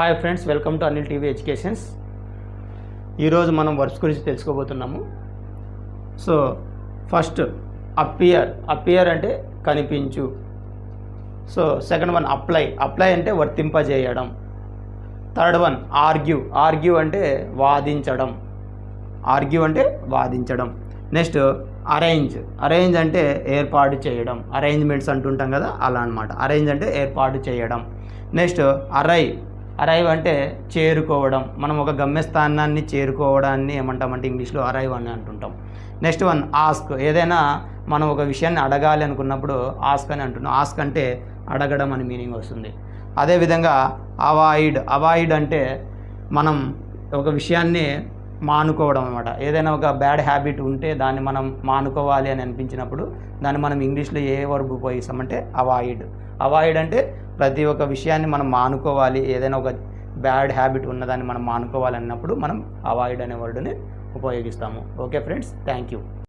Hi friends, welcome to Anil TV educations. ఈరోజు మనం verbs గురించి తెలుసుకోబోతున్నాము. సో ఫస్ట్ అపియర్ అంటే కనిపించు. సో సెకండ్ వన్ అప్లై అంటే వర్తింపజేయడం. థర్డ్ వన్ ఆర్గ్యూ అంటే వాదించడం. నెక్స్ట్ అరేంజ్ అంటే ఏర్పాటు చేయడం. అరేంజ్మెంట్స్ అంటుంటాం కదా, అలా అనమాట. అరేంజ్ అంటే ఏర్పాటు చేయడం. నెక్స్ట్ అరైవ్ అంటే చేరుకోవడం. మనం ఒక గమ్యస్థానాన్ని చేరుకోవడాన్ని ఏమంటామంటే ఇంగ్లీష్లో అరైవ్ అని అంటుంటాం. Next one ask. ఏదైనా మనం ఒక విషయాన్ని అడగాలి అనుకున్నప్పుడు ఆస్క్ అని అంటున్నాం. ఆస్క్ అంటే అడగడం అని మీనింగ్ వస్తుంది. అదేవిధంగా అవాయిడ్ అంటే మనం ఒక విషయాన్ని మానుకోవడం అనమాట. ఏదైనా ఒక బ్యాడ్ హ్యాబిట్ ఉంటే దాన్ని మనం మానుకోవాలి అని అనిపించినప్పుడు దాన్ని మనం ఇంగ్లీష్లో ఏ వర్బ్ ఉపయోగిస్తామంటే అవాయిడ్ అంటే ప్రతి ఒక్క విషయాన్ని మనం మానుకోవాలి. ఏదైనా ఒక బ్యాడ్ హ్యాబిట్ ఉన్నదాన్ని మనం మానుకోవాలి అన్నప్పుడు మనం అవాయిడ్ అనే వర్డ్ని ఉపయోగిస్తాము. Okay friends, thank you.